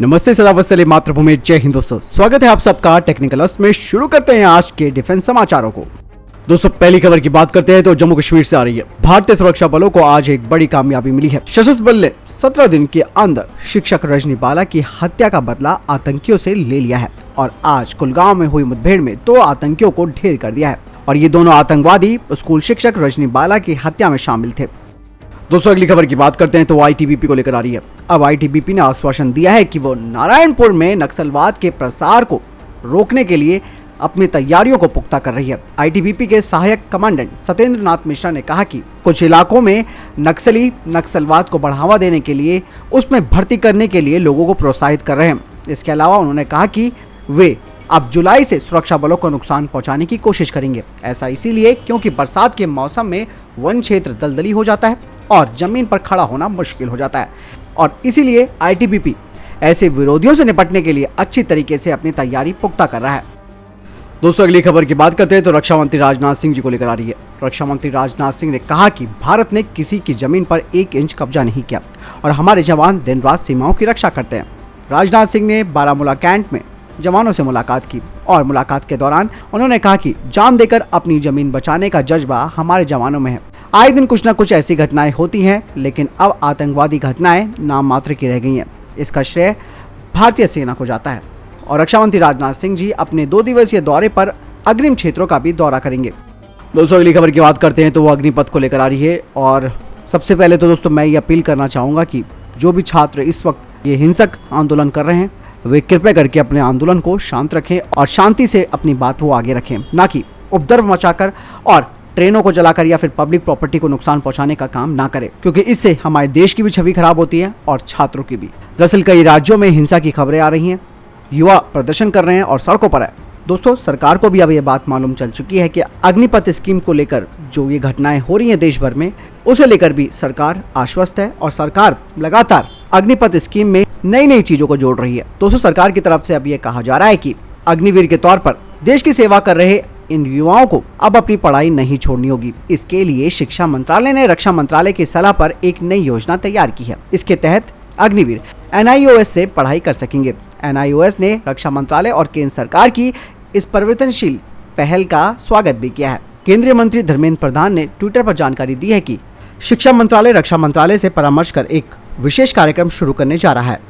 नमस्ते सदावत्सले मातृभूमि, जय हिंद दोस्तों। स्वागत है आप सबका टेक्निकल अस में। शुरू करते हैं आज के डिफेंस समाचारों को। दोस्तों पहली खबर की बात करते हैं तो जम्मू कश्मीर से आ रही है। भारतीय सुरक्षा बलों को आज एक बड़ी कामयाबी मिली है। सशस्त्र बल ने 17 दिन के अंदर शिक्षक रजनी बाला की हत्या का बदला आतंकियों से ले लिया है और आज कुलगांव में हुई मुठभेड़ में 2 आतंकियों को ढेर कर दिया है और ये दोनों आतंकवादी स्कूल शिक्षक रजनी बाला की हत्या में शामिल थे। दोस्तों अगली खबर की बात करते हैं तो आईटीबीपी को लेकर आ रही है। अब आईटीबीपी ने आश्वासन दिया है कि वो नारायणपुर में नक्सलवाद के प्रसार को रोकने के लिए अपनी तैयारियों को पुख्ता कर रही है। आईटीबीपी के सहायक कमांडेंट सत्येंद्र नाथ मिश्रा ने कहा कि कुछ इलाकों में नक्सलवाद को बढ़ावा देने के लिए उसमें भर्ती करने के लिए लोगों को प्रोत्साहित कर रहे हैं। इसके अलावा उन्होंने कहा कि वे अब जुलाई से सुरक्षा बलों को नुकसान पहुंचाने की कोशिश करेंगे। ऐसा इसीलिए क्योंकि बरसात के मौसम में वन क्षेत्र दलदली हो जाता है और जमीन पर खड़ा होना मुश्किल हो जाता है और इसीलिए आईटीबीपी ऐसे विरोधियों से निपटने के लिए अच्छी तरीके से अपनी तैयारी पुख्ता कर रहा है। दोस्तों अगली खबर की बात करते हैं तो रक्षा मंत्री राजनाथ सिंह जी को लेकर आ रही है। रक्षा मंत्री राजनाथ सिंह ने कहा कि भारत ने किसी की जमीन पर 1 इंच कब्जा नहीं किया और हमारे जवान दिन रात सीमाओं की रक्षा करते हैं। राजनाथ सिंह ने बारामूला कैंट में जवानों से मुलाकात की और मुलाकात के दौरान उन्होंने कहा कि जान देकर अपनी जमीन बचाने का जज्बा हमारे जवानों में है। आए दिन कुछ न कुछ ऐसी घटनाएं होती हैं, लेकिन अब आतंकवादी घटनाएं नाम मात्र की रह गई हैं। इसका श्रेय भारतीय सेना को जाता है और रक्षा मंत्री राजनाथ सिंह जी अपने 2 दिवसीय दौरे पर अग्रिम क्षेत्रों का भी दौरा करेंगे। दोस्तों अगली खबर की बात करते हैं तो वो अग्निपथ को लेकर आ रही है और सबसे पहले तो दोस्तों मैं ये अपील करना चाहूँगा कि जो भी छात्र इस वक्त ये हिंसक आंदोलन कर रहे हैं वे कृपया करके अपने आंदोलन को शांत रखें और शांति से अपनी बात को आगे रखें, ना कि उपद्रव मचाकर और ट्रेनों को जलाकर या फिर पब्लिक प्रॉपर्टी को नुकसान पहुंचाने का काम ना करें, क्योंकि इससे हमारे देश की भी छवि खराब होती है और छात्रों की भी। दरअसल कई राज्यों में हिंसा की खबरें आ रही हैं, युवा प्रदर्शन कर रहे हैं और सड़कों पर है। दोस्तों सरकार को भी अब ये बात मालूम चल चुकी है कि अग्निपथ स्कीम को लेकर जो ये घटनाएं हो रही हैं देश भर में, उसे लेकर भी सरकार आश्वस्त है और सरकार लगातार अग्निपथ स्कीम में नई नई चीजों को जोड़ रही है। दोस्तों सरकार की तरफ से अब ये कहा जा रहा है कि अग्निवीर के तौर पर देश की सेवा कर रहे इन युवाओं को अब अपनी पढ़ाई नहीं छोड़नी होगी। इसके लिए शिक्षा मंत्रालय ने रक्षा मंत्रालय की सलाह पर एक नई योजना तैयार की है। इसके तहत अग्निवीर एनआईओएस से पढ़ाई कर सकेंगे। एनआईओएस ने रक्षा मंत्रालय और केंद्र सरकार की इस परिवर्तनशील पहल का स्वागत भी किया है। केंद्रीय मंत्री धर्मेंद्र प्रधान ने ट्विटर पर जानकारी दी है कि शिक्षा मंत्रालय रक्षा मंत्रालय से परामर्श कर एक विशेष कार्यक्रम शुरू करने जा रहा है,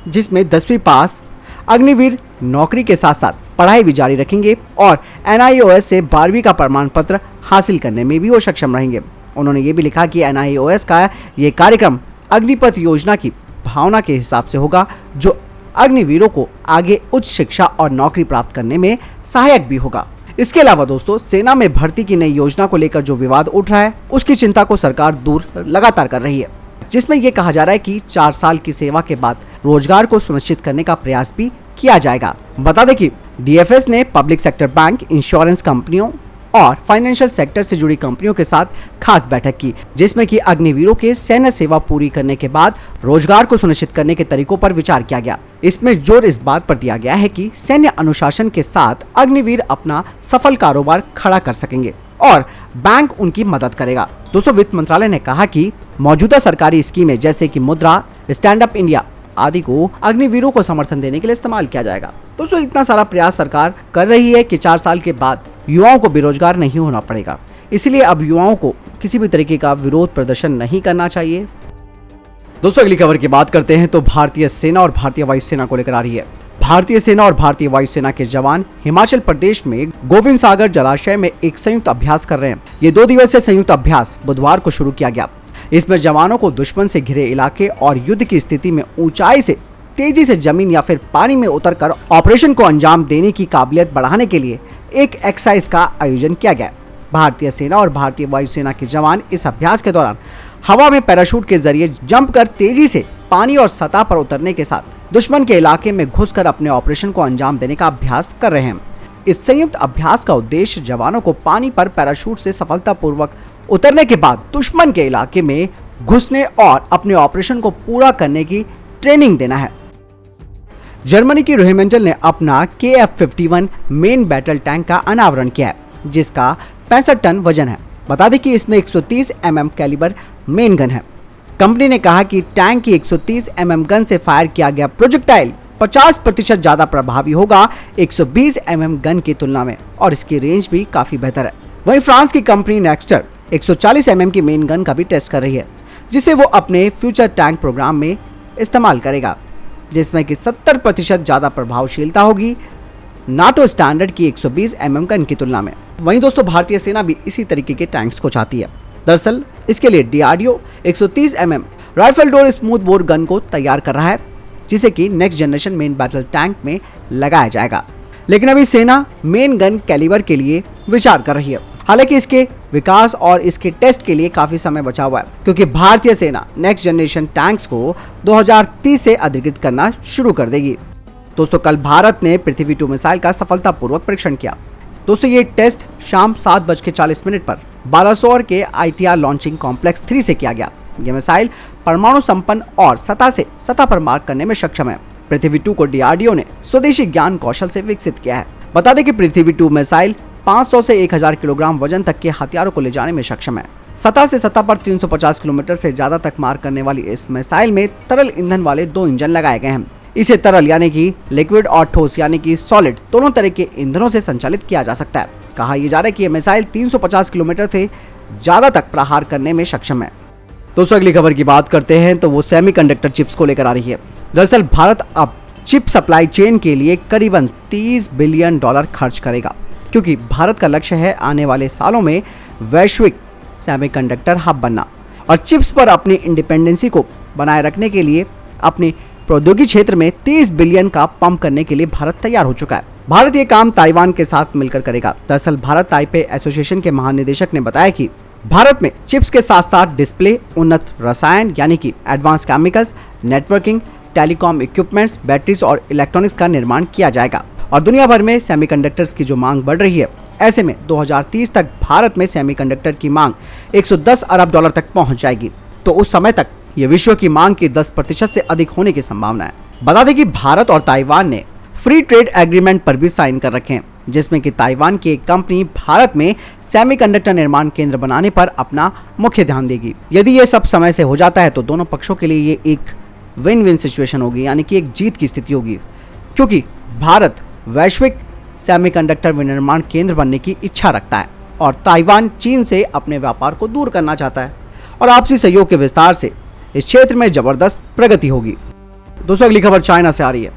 जिसमें 10वीं पास अग्निवीर नौकरी के साथ साथ पढ़ाई भी जारी रखेंगे और एनआईओएस से 12वीं का प्रमाण पत्र हासिल करने में भी वो सक्षम रहेंगे। उन्होंने ये भी लिखा कि एनआईओएस का ये कार्यक्रम अग्निपथ योजना की भावना के हिसाब से होगा, जो अग्निवीरों को आगे उच्च शिक्षा और नौकरी प्राप्त करने में सहायक भी होगा। इसके अलावा दोस्तों सेना में भर्ती की नई योजना को लेकर जो विवाद उठ रहा है उसकी चिंता को सरकार दूर लगातार कर रही है, जिसमें यह कहा जा रहा है कि 4 साल की सेवा के बाद रोजगार को सुनिश्चित करने का प्रयास भी किया जाएगा। बता दें कि डीएफएस ने पब्लिक सेक्टर बैंक, इंश्योरेंस कंपनियों और फाइनेंशियल सेक्टर से जुड़ी कंपनियों के साथ खास बैठक की, जिसमें कि अग्निवीरों के सैन्य सेवा पूरी करने के बाद रोजगार को सुनिश्चित करने के तरीकों पर विचार किया गया। इसमें जोर इस बात पर दिया गया है कि सैन्य अनुशासन के साथ अग्निवीर अपना सफल कारोबार खड़ा कर सकेंगे और बैंक उनकी मदद करेगा। दोस्तों वित्त मंत्रालय ने कहा कि मौजूदा सरकारी स्कीमें जैसे कि मुद्रा, स्टैंड अप इंडिया आदि को अग्निवीरों को समर्थन देने के लिए इस्तेमाल किया जाएगा। दोस्तों इतना सारा प्रयास सरकार कर रही है कि 4 साल के बाद युवाओं को बेरोजगार नहीं होना पड़ेगा। इसलिए अब युवाओं को किसी भी तरीके का विरोध प्रदर्शन नहीं करना चाहिए। दोस्तों अगली खबर की बात करते हैं तो भारतीय सेना और भारतीय वायुसेना को लेकर आ रही है। भारतीय सेना और भारतीय वायुसेना के जवान हिमाचल प्रदेश में गोविंद सागर जलाशय में एक संयुक्त अभ्यास कर रहे हैं। ये 2 दिवसीय संयुक्त अभ्यास बुधवार को शुरू किया गया। इसमें जवानों को दुश्मन से घिरे इलाके और युद्ध की स्थिति में ऊंचाई से तेजी से जमीन या फिर पानी में उतरकर ऑपरेशन को अंजाम देने की काबिलियत बढ़ाने के लिए एक एक्सरसाइज का आयोजन किया गया। भारतीय सेना और भारतीय वायुसेना के जवान इस अभ्यास के दौरान हवा में पैराशूट के जरिए जंप कर तेजी से पानी और सतह पर उतरने के साथ दुश्मन के इलाके में घुसकर अपने ऑपरेशन को अंजाम देने का अभ्यास कर रहे हैं। इस संयुक्त अभ्यास का उद्देश्य जवानों को पानी पर पैराशूट से सफलतापूर्वक उतरने के बाद दुश्मन के इलाके में घुसने और अपने ऑपरेशन को पूरा करने की ट्रेनिंग देना है। जर्मनी की रेजिमेंटल ने अपना KF-51 मेन बैटल टैंक का अनावरण किया है, जिसका 65 टन वजन है। बता दें कि इसमें 130 mm कैलिबर मेन गन है। कंपनी ने कहा कि टैंक की 130 गन से फायर किया गया प्रोजेक्टाइल 50% ज्यादा प्रभावी होगा 120 गन की तुलना में और इसकी रेंज भी काफी बेहतर है। वहीं फ्रांस की कंपनी नेक्स्टर 140 की मेन गन का भी टेस्ट कर रही है, जिसे वो अपने फ्यूचर टैंक प्रोग्राम में इस्तेमाल करेगा, जिसमें कि 70% ज्यादा प्रभावशीलता होगी नाटो स्टैंडर्ड की 120 गन की तुलना में। वहीं दोस्तों भारतीय सेना भी इसी तरीके के टैंक्स को चाहती है। दरअसल इसके लिए DRDO 130 rifle door smooth bore gun को तैयार कर रहा है, जिसे कि next generation main battle tank में लगाया जाएगा। लेकिन अभी सेना मेन गन कैलिबर के लिए विचार कर रही है। हालांकि इसके विकास और इसके टेस्ट के लिए काफी समय बचा हुआ है, क्योंकि भारतीय सेना नेक्स्ट जनरेशन टैंक्स को 2030 से अधिकृत करना शुरू कर देगी। दोस्तों कल भारत ने पृथ्वी 2 मिसाइल का सफलतापूर्वक परीक्षण किया। दोस्तों ये टेस्ट शाम 7:40 पर बालासोर के ITR लॉन्चिंग कॉम्प्लेक्स 3 से किया गया। यह मिसाइल परमाणु संपन्न और सतह से सतह पर मार करने में सक्षम है। पृथ्वी 2 को DRDO ने स्वदेशी ज्ञान कौशल से विकसित किया है। बता दें कि पृथ्वी 2 मिसाइल 500 से 1000 किलोग्राम वजन तक के हथियारों को ले जाने में सक्षम है। सतह से सतह पर 350 किलोमीटर से ज्यादा तक मार करने वाली इस मिसाइल में तरल ईंधन वाले 2 इंजन लगाए गए हैं। इसे तरल यानी कि लिक्विड और ठोस यानी कि सॉलिड दोनों तरह के ईंधनों से संचालित किया जा सकता है। कहा यह जा रहा है कि यह मिसाइल 350 किलोमीटर से ज्यादा तक प्रहार करने में सक्षम है। दोस्तों अगली खबर की बात करते हैं तो वो सेमीकंडक्टर चिप्स को लेकर आ रही है। दरअसल भारत अब चिप सप्लाई चेन के लिए करीबन $30 बिलियन खर्च करेगा, क्योंकि भारत का लक्ष्य है आने वाले सालों में वैश्विक सेमीकंडक्टर हब बनना और चिप्स पर अपनी इंडिपेंडेंसी को बनाए रखने के लिए अपने प्रौद्योगिकी क्षेत्र में 30 बिलियन का पंप करने के लिए भारत तैयार हो चुका है। भारत ये काम ताइवान के साथ मिलकर करेगा। दरअसल भारत ताइपे एसोसिएशन के महानिदेशक ने बताया कि भारत में चिप्स के साथ साथ डिस्प्ले, उन्नत रसायन यानी कि advance chemicals, networking, telecom equipments, batteries और इलेक्ट्रॉनिक्स का निर्माण किया जाएगा। और दुनिया भर में सेमीकंडक्टर्स की जो मांग बढ़ रही है, ऐसे में 2030 तक भारत में सेमीकंडक्टर की मांग $110 अरब तक पहुंच जाएगी। तो उस समय तक ये विश्व की मांग की 10% से अधिक होने की संभावना है। बता दें कि भारत और ताइवान ने फ्री ट्रेड एग्रीमेंट पर भी साइन कर रखे हैं, जिसमें कि ताइवान की एक कंपनी भारत में सेमीकंडक्टर निर्माण केंद्र बनाने पर अपना मुख्य ध्यान देगी। यदि ये सब समय से हो जाता है तो दोनों पक्षों के लिए ये एक विन विन सिचुएशन होगी, यानी कि एक जीत की स्थिति होगी, क्योंकि भारत वैश्विक सेमीकंडक्टर विनिर्माण केंद्र बनने की इच्छा रखता है और ताइवान चीन से अपने व्यापार को दूर करना चाहता है और आपसी सहयोग के विस्तार से इस क्षेत्र में जबरदस्त प्रगति होगी। दोस्तों अगली खबर चाइना से आ रही है।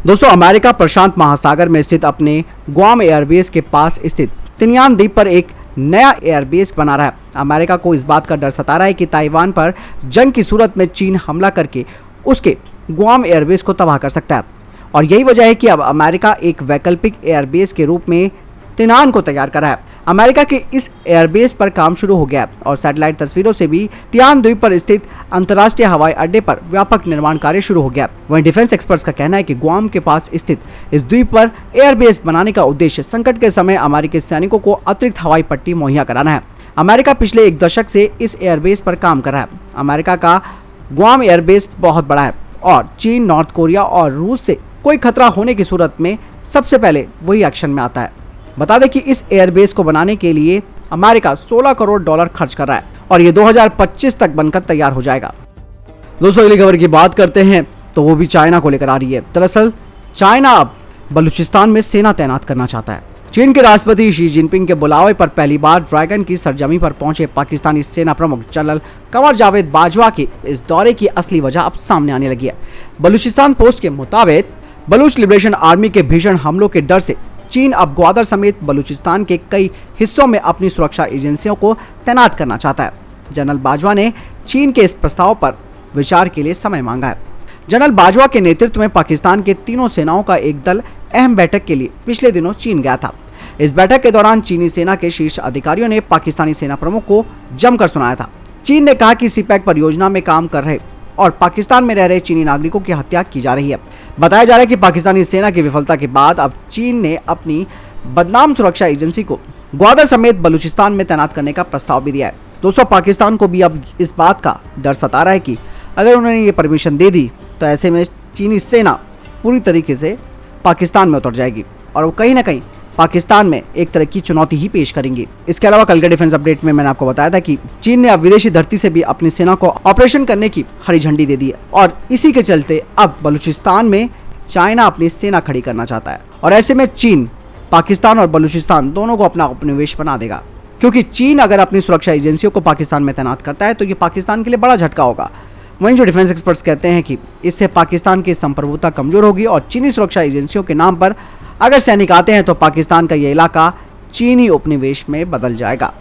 दोस्तों अमेरिका प्रशांत महासागर में स्थित अपने गुआम एयरबेस के पास स्थित तिनयान द्वीप पर एक नया एयरबेस बना रहा है। अमेरिका को इस बात का डर सता रहा है कि ताइवान पर जंग की सूरत में चीन हमला करके उसके गुआम एयरबेस को तबाह कर सकता है और यही वजह है कि अब अमेरिका एक वैकल्पिक एयरबेस के रूप में तिनान को तैयार कर रहा है। अमेरिका के इस एयरबेस पर काम शुरू हो गया है और सैटेलाइट तस्वीरों से भी तियान द्वीप पर स्थित अंतर्राष्ट्रीय हवाई अड्डे पर व्यापक निर्माण कार्य शुरू हो गया। वहीं डिफेंस एक्सपर्ट्स का कहना है कि गुआम के पास स्थित इस द्वीप पर एयरबेस बनाने का उद्देश्य संकट के समय अमेरिकी सैनिकों को अतिरिक्त हवाई पट्टी मुहैया कराना है। अमेरिका पिछले 1 दशक से इस एयरबेस पर काम कर रहा है। अमेरिका का गुआम एयरबेस बहुत बड़ा है और चीन, नॉर्थ कोरिया और रूस से कोई खतरा होने की सूरत में सबसे पहले वही एक्शन में आता है। बता दें कि इस एयरबेस को बनाने के लिए अमेरिका $16 करोड़ खर्च कर रहा है और ये 2025 तक बनकर तैयार हो जाएगा। दोस्तों अगली खबर की बात करते हैं तो वो भी चाइना को लेकर आ रही है। दरअसल चाइना अब बलूचिस्तान में सेना तैनात करना चाहता है। चीन के राष्ट्रपति शी जिनपिंग के बुलावे पर पहली बार ड्रैगन की सरजमी पर पहुंचे पाकिस्तानी सेना प्रमुख जनरल कमर जावेद बाजवा के इस दौरे की असली वजह अब सामने आने लगी है। बलूचिस्तान पोस्ट के मुताबिक बलूच लिबरेशन आर्मी के भीषण हमलों के डर से चीन अब ग्वादर समेत बलूचिस्तान के कई हिस्सों में अपनी सुरक्षा एजेंसियों को तैनात करना चाहता है। जनरल बाजवा ने चीन के इस प्रस्ताव पर विचार के लिए समय मांगा है। जनरल बाजवा के नेतृत्व में पाकिस्तान के तीनों सेनाओं का एक दल अहम बैठक के लिए पिछले दिनों चीन गया था। इस बैठक के दौरान चीनी सेना के शीर्ष अधिकारियों ने पाकिस्तानी सेना प्रमुख को जमकर सुनाया था। चीन ने कहा कि सीपैक परियोजना में काम कर रहे और पाकिस्तान में रह रहे चीनी नागरिकों की हत्या की जा रही है। बताया जा रहा है कि पाकिस्तानी सेना की विफलता के बाद अब चीन ने अपनी बदनाम सुरक्षा एजेंसी को ग्वादर समेत बलूचिस्तान में तैनात करने का प्रस्ताव भी दिया है। दोस्तों पाकिस्तान को भी अब इस बात का डर सता रहा है कि अगर उन्होंने ये परमिशन दे दी तो ऐसे में चीनी सेना पूरी तरीके से पाकिस्तान में उतर जाएगी और वो कहीं ना कहीं पाकिस्तान में एक तरह की चुनौती ही पेश करेंगी। इसके अलावा कल के डिफेंस अपडेट में मैंने आपको बताया था कि चीन ने अब विदेशी धरती से भी अपनी सेना को ऑपरेशन करने की हरी झंडी दे दी है और इसी के चलते अब बलूचिस्तान में चाइना अपनी सेना खड़ी करना चाहता है और ऐसे में चीन पाकिस्तान और बलूचिस्तान दोनों को अपना उपनिवेश बना देगा, क्योंकि चीन अगर अपनी सुरक्षा एजेंसियों को पाकिस्तान में तैनात करता है तो ये पाकिस्तान के लिए बड़ा झटका होगा। वहीं जो डिफेंस एक्सपर्ट्स कहते हैं कि इससे पाकिस्तान की संप्रभुता कमजोर होगी और चीनी सुरक्षा एजेंसियों के नाम पर अगर सैनिक आते हैं तो पाकिस्तान का यह इलाका चीनी उपनिवेश में बदल जाएगा।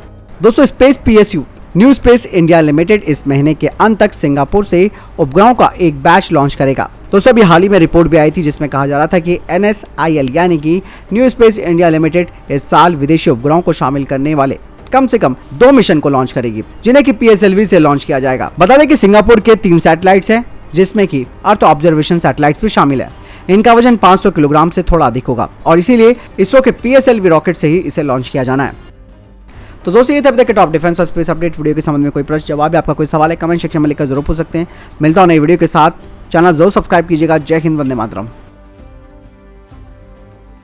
दोस्तों, space PSU new space India limited इस महीने के अंत तक सिंगापुर से उपग्रहों का एक बैच लॉन्च करेगा। दोस्तों, अभी हाल ही में रिपोर्ट भी आई थी जिसमें कहा जा रहा था कि NSIL यानी कि न्यू स्पेस इंडिया लिमिटेड इस साल विदेशी उपग्रहों को शामिल करने वाले कम से कम 2 मिशन को लॉन्च करेगी, जिन्हें कि PSLV से लॉन्च किया जाएगा। बता दें कि सिंगापुर के 3 सैटेलाइट्स हैं, जिसमें कि अर्थ ऑब्जर्वेशन सैटेलाइट्स भी शामिल है। इनका वजन 500 किलोग्राम से थोड़ा अधिक होगा और इसीलिए इसरो के PSLV रॉकेट से ही इसे लॉन्च किया जाना है। तो दोस्तों, ये थे अब तक के टॉप डिफेंस और स्पेस अपडेट। वीडियो के संबंध में कोई प्रश्न जवाब या आपका कोई सवाल है कमेंट सेक्शन में लिखकर जरूर पूछ सकते हैं। मिलता हूं नई वीडियो के साथ। चैनल जरूर सब्सक्राइब कीजिएगा। जय हिंद, वंदे मातरम।